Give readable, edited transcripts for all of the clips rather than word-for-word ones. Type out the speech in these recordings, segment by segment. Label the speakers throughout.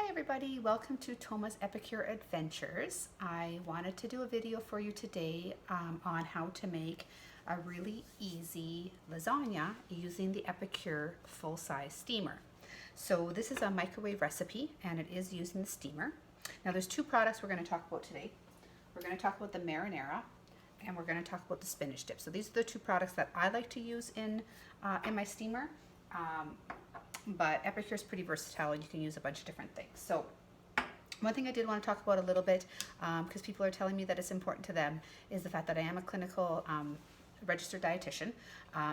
Speaker 1: everybody, welcome to Toma's Epicure Adventures. I wanted to do a video for you today on how to make a really easy lasagna using the Epicure full-size steamer. So this is a microwave recipe and it is using the steamer. Now there's two products we're going to talk about today. We're going to talk about the marinara and we're going to talk about the spinach dip. So these are the two products that I like to use in my steamer. But Epicure is pretty versatile and you can use a bunch of different things. So one thing I did want to talk about a little bit, because people are telling me that it's important to them, is the fact that I am a clinical registered dietitian.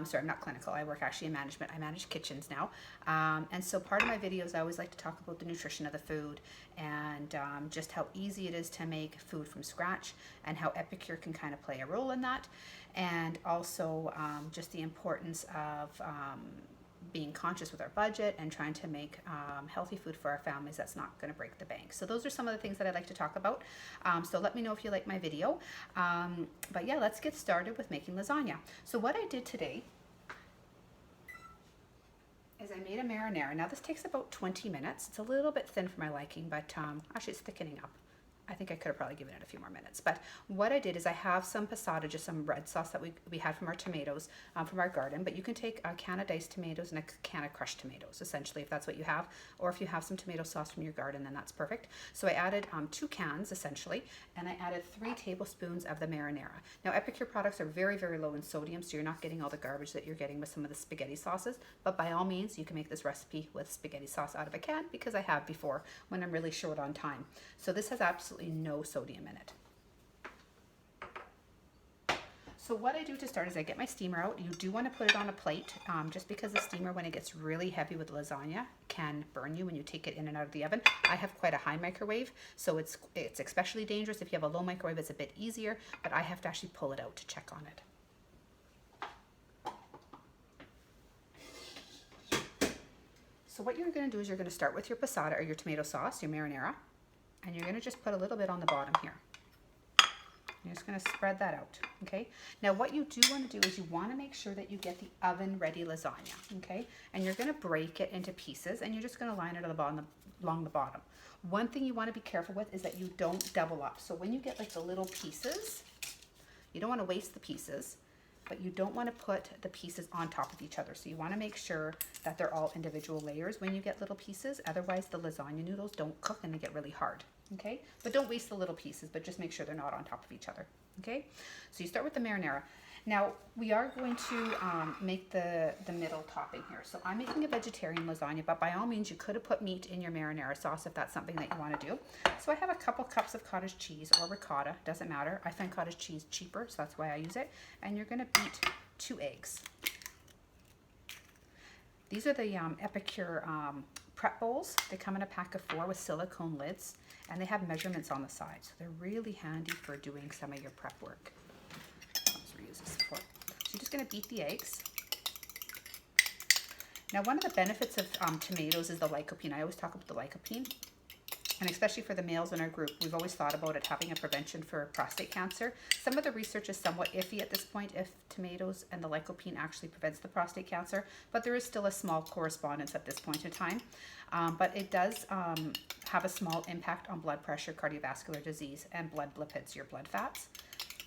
Speaker 1: Sorry, I'm not clinical. I work actually in management. I manage kitchens now. And so part of my videos, I always like to talk about the nutrition of the food and just how easy it is to make food from scratch and how Epicure can kind of play a role in that. And also just the importance of being conscious with our budget and trying to make healthy food for our families that's not going to break the bank. So those are some of the things that I'd like to talk about. So let me know if you like my video. But yeah, let's get started with making lasagna. So what I did today is I made a marinara. Now this takes about 20 minutes. It's a little bit thin for my liking, but actually it's thickening up. I think I could have probably given it a few more minutes. But what I did is I have some passata, just some red sauce that we had from our tomatoes from our garden. But you can take a can of diced tomatoes and a can of crushed tomatoes, essentially, if that's what you have. Or if you have some tomato sauce from your garden, then that's perfect. So I added 2 cans, essentially, and I added 3 tablespoons of the marinara. Now, Epicure products are very, very low in sodium, so you're not getting all the garbage that you're getting with some of the spaghetti sauces. But by all means, you can make this recipe with spaghetti sauce out of a can, because I have before when I'm really short on time. So this has absolutely no sodium in it. So what I do to start is I get my steamer out. You do want to put it on a plate, just because the steamer, when it gets really heavy with lasagna, can burn you when you take it in and out of the oven. I have quite a high microwave, so it's especially dangerous. If you have a low microwave, it's a bit easier, but I have to actually pull it out to check on it. So what you're going to do is you're going to start with your passata or your tomato sauce, your marinara. And you're going to just put a little bit on the bottom here. You're just going to spread that out, okay? Now what you do want to do is you want to make sure that you get the oven-ready lasagna, okay? And you're going to break it into pieces, and you're just going to line it along the bottom. One thing you want to be careful with is that you don't double up. So when you get like the little pieces, you don't want to waste the pieces, but you don't want to put the pieces on top of each other. So you want to make sure that they're all individual layers when you get little pieces. Otherwise, the lasagna noodles don't cook and they get really hard, okay? But don't waste the little pieces, but just make sure they're not on top of each other, okay? So you start with the marinara. Now, we are going to make the middle topping here. So I'm making a vegetarian lasagna, but by all means, you could have put meat in your marinara sauce if that's something that you want to do. So I have a couple cups of cottage cheese or ricotta, doesn't matter. I find cottage cheese cheaper, so that's why I use it. And you're going to beat 2 eggs. These are the Epicure prep bowls. They come in a pack of 4 with silicone lids, and they have measurements on the side. So they're really handy for doing some of your prep work. So you're just going to beat the eggs. Now, one of the benefits of tomatoes is the lycopene. I always talk about the lycopene, and especially for the males in our group, we've always thought about it having a prevention for prostate cancer. Some of the research is somewhat iffy at this point if tomatoes and the lycopene actually prevents the prostate cancer, but there is still a small correspondence at this point in time. But it does have a small impact on blood pressure, cardiovascular disease, and blood lipids, your blood fats.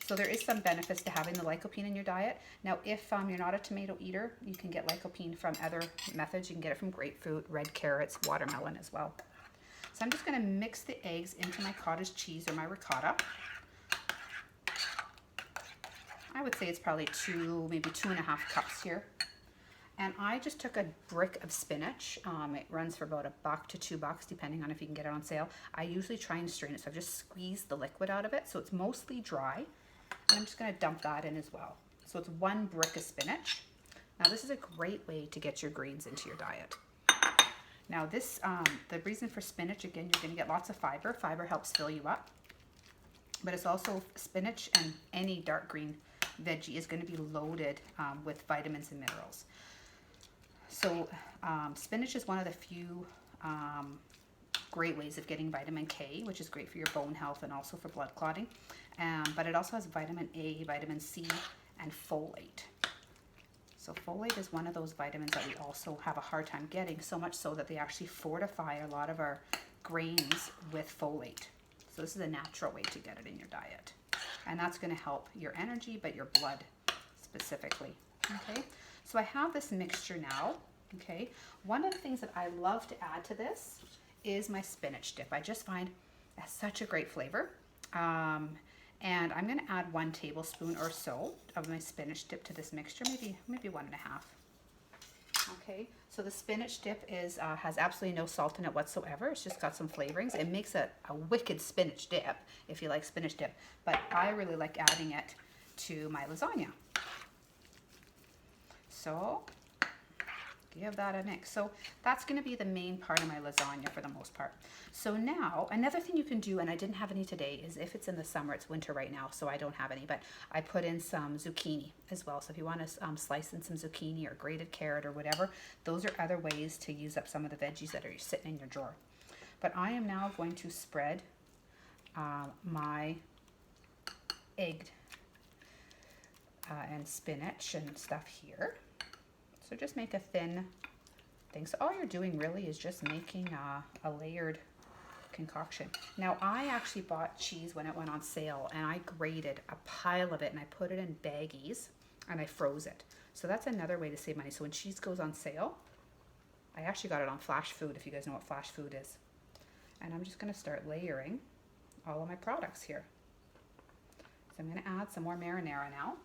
Speaker 1: So there is some benefits to having the lycopene in your diet. Now, if you're not a tomato eater, you can get lycopene from other methods. You can get it from grapefruit, red carrots, watermelon as well. So I'm just going to mix the eggs into my cottage cheese or my ricotta. I would say it's probably maybe 2.5 cups here. And I just took a brick of spinach. It runs for about $1 to $2, depending on if you can get it on sale. I usually try and strain it, so I've just squeezed the liquid out of it, so it's mostly dry. And I'm just going to dump that in as well. So it's 1 brick of spinach. Now this is a great way to get your greens into your diet. Now this, the reason for spinach, again, you're going to get lots of fiber. Fiber helps fill you up. But it's also, spinach and any dark green veggie is going to be loaded with vitamins and minerals. So spinach is one of the few great ways of getting vitamin K, which is great for your bone health and also for blood clotting. But it also has vitamin A, vitamin C, and folate. So folate is one of those vitamins that we also have a hard time getting, so much so that they actually fortify a lot of our grains with folate. So this is a natural way to get it in your diet. And that's going to help your energy, but your blood specifically. Okay, so I have this mixture now. Okay, one of the things that I love to add to this is my spinach dip. I just find it has such a great flavor. And I'm going to add 1 tablespoon or so of my spinach dip to this mixture, maybe 1.5. Okay, so the spinach dip is has absolutely no salt in it whatsoever. It's just got some flavorings. It makes a wicked spinach dip if you like spinach dip, but I really like adding it to my lasagna. So give that a mix. So that's going to be the main part of my lasagna for the most part. So now another thing you can do, and I didn't have any today, is if it's in the summer, it's winter right now, so I don't have any, but I put in some zucchini as well. So if you want to slice in some zucchini or grated carrot or whatever, those are other ways to use up some of the veggies that are sitting in your drawer. But I am now going to spread my egg and spinach and stuff here. So just make a thin thing. So all you're doing really is just making a layered concoction. Now I actually bought cheese when it went on sale, and I grated a pile of it and I put it in baggies and I froze it. So that's another way to save money. So when cheese goes on sale, I actually got it on Flash Food, if you guys know what Flash Food is. And I'm just going to start layering all of my products here. So I'm going to add some more marinara now.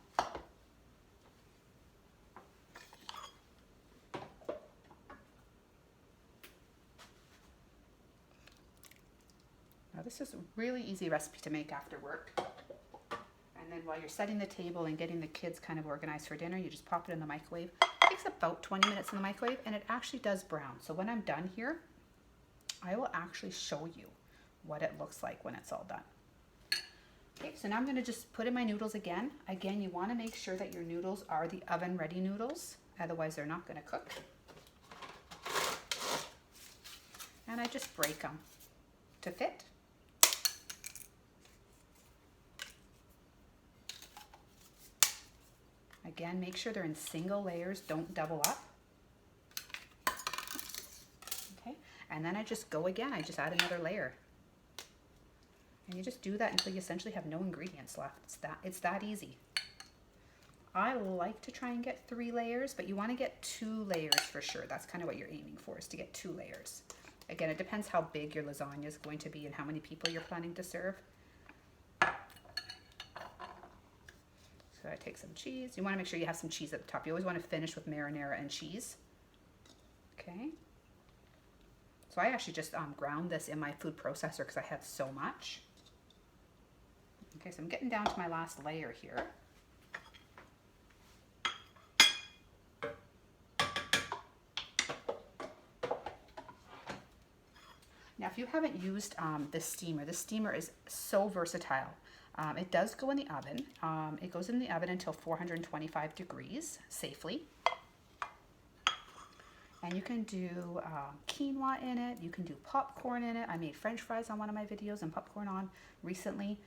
Speaker 1: Now this is a really easy recipe to make after work. And then while you're setting the table and getting the kids kind of organized for dinner, you just pop it in the microwave. It takes about 20 minutes in the microwave, and it actually does brown. So when I'm done here, I will actually show you what it looks like when it's all done. Okay, so now I'm going to just put in my noodles again. Again, you want to make sure that your noodles are the oven ready noodles, otherwise they're not going to cook. And I just break them to fit. Again, make sure they're in single layers, don't double up. Okay, and then I just go again, I just add another layer. And you just do that until you essentially have no ingredients left. It's that easy. I like to try and get 3 layers, but you want to get 2 layers for sure. That's kind of what you're aiming for, is to get 2 layers. Again, it depends how big your lasagna is going to be and how many people you're planning to serve. So I take some cheese. You want to make sure you have some cheese at the top. You always want to finish with marinara and cheese. Okay. So I actually just ground this in my food processor because I had so much. Okay, so I'm getting down to my last layer here. Now, if you haven't used this steamer is so versatile. It does go in the oven. It goes in the oven until 425 degrees safely. And you can do quinoa in it. You can do popcorn in it. I made French fries on one of my videos and popcorn on recently.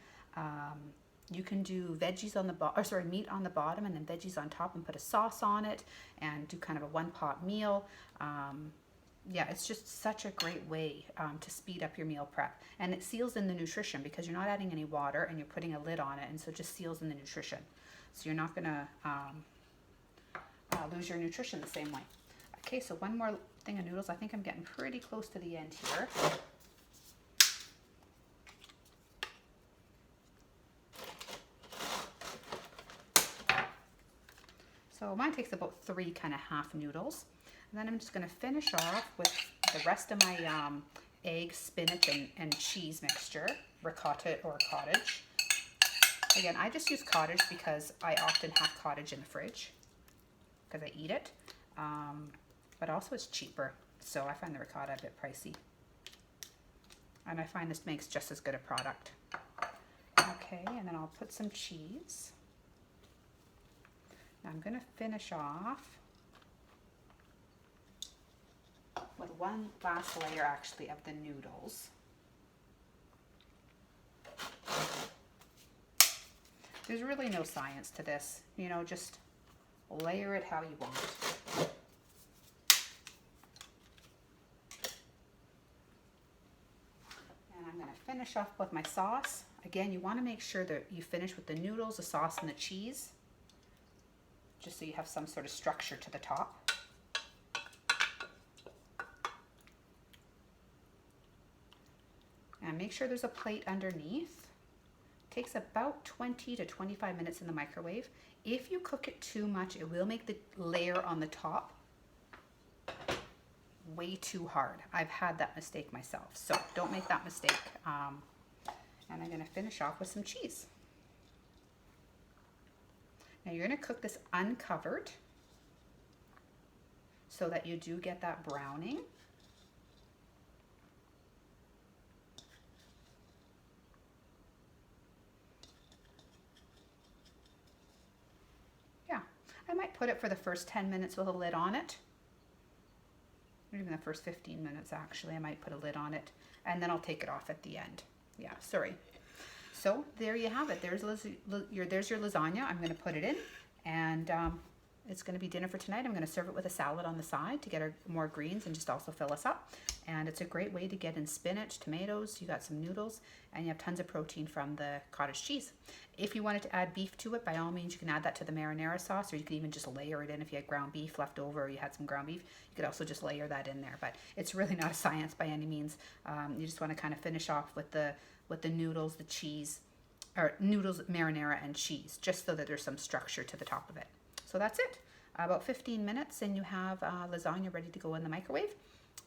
Speaker 1: You can do veggies on the bottom, meat on the bottom, and then veggies on top, and put a sauce on it, and do kind of a one-pot meal. Yeah, it's just such a great way to speed up your meal prep. And it seals in the nutrition because you're not adding any water and you're putting a lid on it, and so it just seals in the nutrition. So you're not gonna lose your nutrition the same way. Okay, so one more thing of noodles. I think I'm getting pretty close to the end here. So mine takes about 3 kind of half noodles. And then I'm just going to finish off with the rest of my egg, spinach, and cheese mixture, ricotta or cottage. Again, I just use cottage because I often have cottage in the fridge because I eat it. But also it's cheaper, so I find the ricotta a bit pricey. And I find this makes just as good a product. Okay, and then I'll put some cheese. Now I'm going to finish off with one last layer actually of the noodles. There's really no science to this, you know, just layer it how you want. finish off with my sauce. Again, you want to make sure that you finish with the noodles, the sauce, and the cheese, just so you have some sort of structure to the top. And make sure there's a plate underneath. Takes about 20 to 25 minutes in the microwave. If you cook it too much, it will make the layer on the top way too hard. I've had that mistake myself, so don't make that mistake. And I'm going to finish off with some cheese. Now you're going to cook this uncovered so that you do get that browning. Yeah, I might put it for the first 10 minutes with a lid on it. Or even the first 15 minutes actually, I might put a lid on it, and then I'll take it off at the end. Yeah, sorry. So there you have it. There's your lasagna. I'm going to put it in, and it's going to be dinner for tonight. I'm going to serve it with a salad on the side to get our more greens and just also fill us up. And it's a great way to get in spinach, tomatoes, you got some noodles, and you have tons of protein from the cottage cheese. If you wanted to add beef to it, by all means, you can add that to the marinara sauce, or you can even just layer it in. If you had ground beef left over, or you had some ground beef, you could also just layer that in there. But it's really not a science by any means. You just want to kind of finish off with the noodles, the cheese, or noodles, marinara, and cheese, just so that there's some structure to the top of it. So that's it. About 15 minutes, and you have lasagna ready to go in the microwave,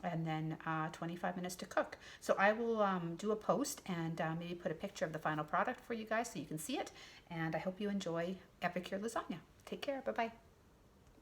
Speaker 1: and then 25 minutes to cook. So I will do a post and maybe put a picture of the final product for you guys so you can see it. And I hope you enjoy Epicure lasagna. Take care. Bye-bye.